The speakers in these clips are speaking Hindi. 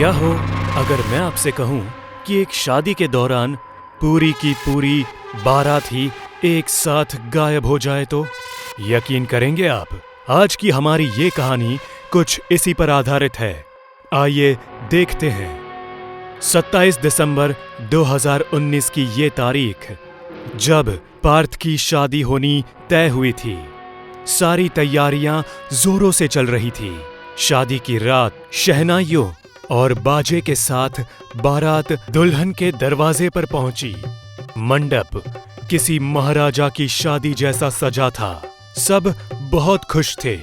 क्या हो अगर मैं आपसे कहूं कि एक शादी के दौरान पूरी की पूरी बारात ही एक साथ गायब हो जाए तो? यकीन करेंगे आप? आज की हमारी ये कहानी कुछ इसी पर आधारित है। आइए देखते हैं। 27 दिसंबर 2019 की ये तारीख, जब पार्थ की शादी होनी तय हुई थी। सारी तैयारियां जोरों से चल रही थी। शादी की रात शहनाइयों और बाजे के साथ बारात दुल्हन के दरवाजे पर पहुंची। मंडप किसी महाराजा की शादी जैसा सजा था। सब बहुत खुश थे।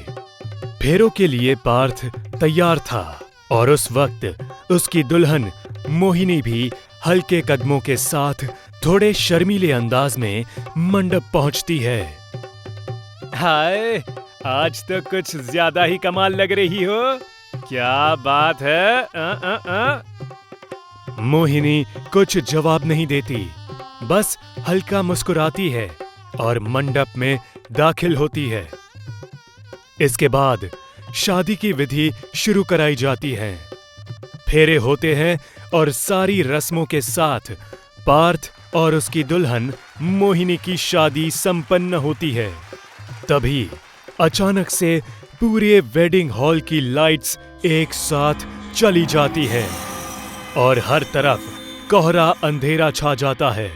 फेरों के लिए पार्थ तैयार था और उस वक्त उसकी दुल्हन मोहिनी भी हल्के कदमों के साथ थोड़े शर्मीले अंदाज में मंडप पहुंचती है। हाय, आज तो कुछ ज्यादा ही कमाल लग रही हो। क्या बात है? मोहिनी कुछ जवाब नहीं देती, बस हल्का मुस्कुराती है और मंडप में दाखिल होती है। इसके बाद शादी की विधि शुरू कराई जाती है। फेरे होते हैं और सारी रस्मों के साथ पार्थ और उसकी दुल्हन मोहिनी की शादी संपन्न होती है। तभी अचानक से पूरे वेडिंग हॉल की लाइट्स एक साथ चली जाती है और हर तरफ कोहरा अंधेरा छा जाता है।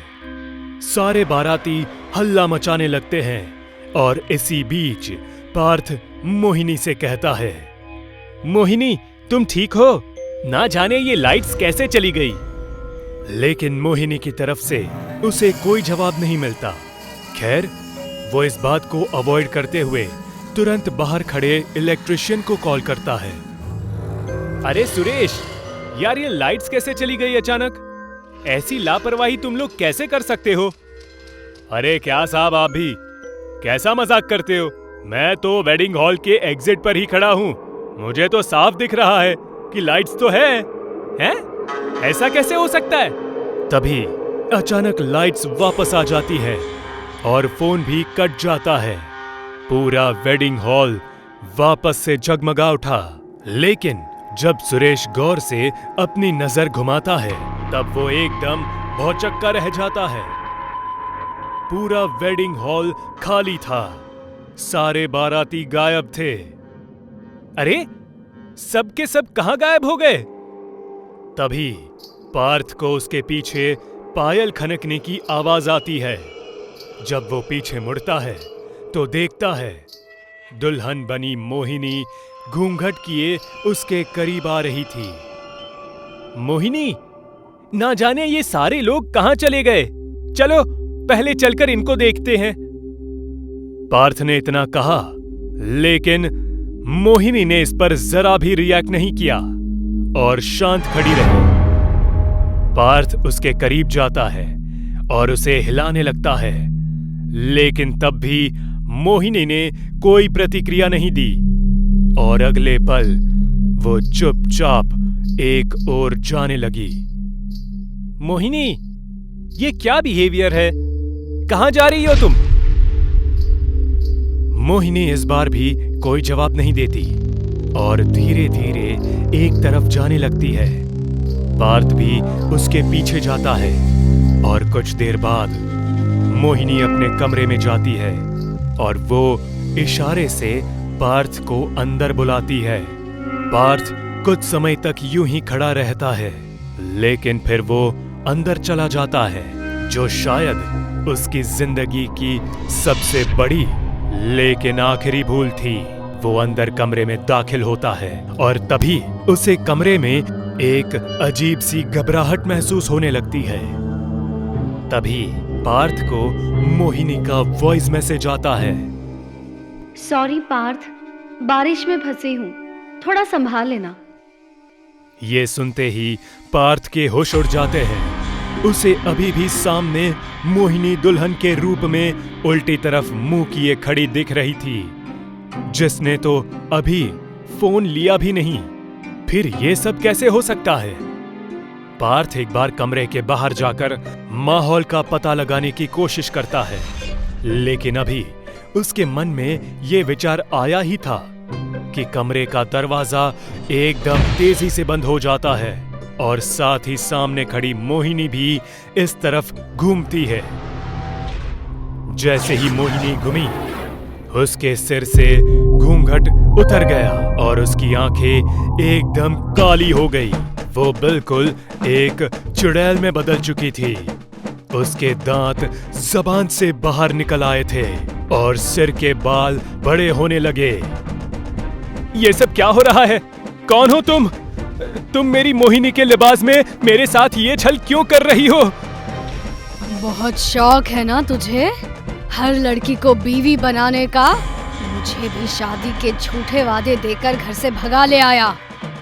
सारे बाराती हल्ला मचाने लगते हैं और इसी बीच पार्थ मोहिनी से कहता है, मोहिनी, तुम ठीक हो? ना जाने ये लाइट्स कैसे चली गई। लेकिन मोहिनी की तरफ से उसे कोई जवाब नहीं मिलता। खैर, वो इस बात को अवॉइड करते हुए तुरंत बाहर खड़े इलेक्ट्रिशियन को कॉल करता है। अरे सुरेश, यार ये लाइट्स कैसे चली गई अचानक? ऐसी लापरवाही तुम लोग कैसे कर सकते हो? अरे क्या साहब, आप भी कैसा मजाक करते हो? मैं तो वेडिंग हॉल के एग्जिट पर ही खड़ा हूँ। मुझे तो साफ दिख रहा है कि लाइट्स तो है। हैं? ऐसा कैसे हो सकता है? तभी अचानक लाइट्स वापस आ जाती है और फोन भी कट जाता है। पूरा वेडिंग हॉल वापस से जगमगा उठा। लेकिन जब सुरेश गौर से अपनी नजर घुमाता है, तब वो एकदम भौचक्का रह जाता है। पूरा वेडिंग हॉल खाली था। सारे बाराती गायब थे। अरे, सब के सब कहां गायब हो गए? तभी पार्थ को उसके पीछे पायल खनकने की आवाज आती है। जब वो पीछे मुड़ता है तो देखता है दुल्हन बनी मोहिनी घूंघट किए उसके करीब आ रही थी। मोहिनी, ना जाने ये सारे लोग कहां चले गए। चलो पहले चलकर इनको देखते हैं। पार्थ ने इतना कहा, लेकिन मोहिनी ने इस पर जरा भी रिएक्ट नहीं किया और शांत खड़ी रही। पार्थ उसके करीब जाता है और उसे हिलाने लगता है, लेकिन तब भी मोहिनी ने कोई प्रतिक्रिया नहीं दी और अगले पल वो चुपचाप एक ओर जाने लगी। मोहिनी, ये क्या बिहेवियर है? कहां जा रही हो तुम? मोहिनी इस बार भी कोई जवाब नहीं देती और धीरे धीरे एक तरफ जाने लगती है। पार्थ भी उसके पीछे जाता है और कुछ देर बाद मोहिनी अपने कमरे में जाती है और वो इशारे से पार्थ को अंदर बुलाती है। पार्थ कुछ समय तक यूं ही खड़ा रहता है, लेकिन फिर वो अंदर चला जाता है, जो शायद उसकी जिंदगी की सबसे बड़ी लेकिन आखिरी भूल थी। वो अंदर कमरे में दाखिल होता है और तभी उसे कमरे में एक अजीब सी घबराहट महसूस होने लगती है। तभी पार्थ को मोहिनी का वॉइस मैसेज आता है। सॉरी पार्थ, बारिश में फंसी हूँ, थोड़ा संभाल लेना। ये सुनते ही पार्थ के होश उड़ जाते हैं। उसे अभी भी सामने मोहिनी दुल्हन के रूप में उल्टी तरफ मुंह किए खड़ी दिख रही थी, जिसने तो अभी फोन लिया भी नहीं। फिर ये सब कैसे हो सकता है? पार्थ एक बार कमरे के बाहर जाकर माहौल का पता लगाने की कोशिश करता है, लेकिन अभी उसके मन में ये विचार आया ही था कि कमरे का दरवाजा एकदम तेजी से बंद हो जाता है और साथ ही सामने खड़ी मोहिनी भी इस तरफ घूमती है। जैसे ही मोहिनी घूमी, उसके सिर से घूंघट उतर गया और उसकी आंखें एकदम काली हो गई। वो बिल्कुल एक चुड़ैल में बदल चुकी थी। उसके दांत जबान से बाहर निकल आए थे और सिर के बाल बड़े होने लगे। ये सब क्या हो रहा है? कौन हो तुम? तुम मेरी मोहिनी के लिबास में मेरे साथ ये छल क्यों कर रही हो? बहुत शौक है ना तुझे हर लड़की को बीवी बनाने का? मुझे भी शादी के झूठे वादे देकर घर से भगा ले आया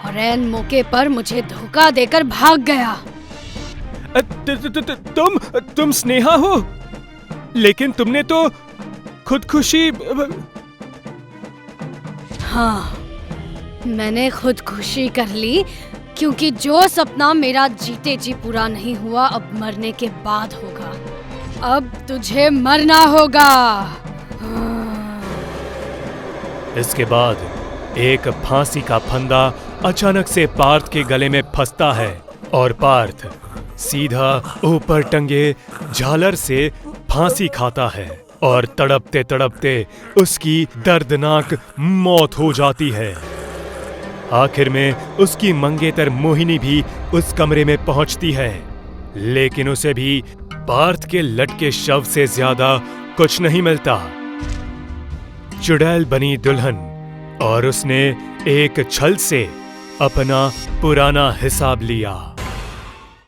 और ऐन मौके पर मुझे धोखा देकर भाग गया। तुम स्नेहा हो? लेकिन तुमने तो खुदकुशी। हाँ, मैंने खुदकुशी कर ली क्योंकि जो सपना मेरा जीते जी पूरा नहीं हुआ अब मरने के बाद होगा। अब तुझे मरना होगा। इसके बाद एक फांसी का फंदा अचानक से पार्थ के गले में फंसता है और पार्थ सीधा ऊपर टंगे झालर से फांसी खाता है और तड़पते तड़पते उसकी दर्दनाक मौत हो जाती है। आखिर में उसकी मंगेतर मोहिनी भी उस कमरे में पहुंचती है, लेकिन उसे भी पार्थ के लटके शव से ज्यादा कुछ नहीं मिलता। चुड़ैल बनी दुल्हन और उसने एक छल से अपना पुराना हिसाब लिया।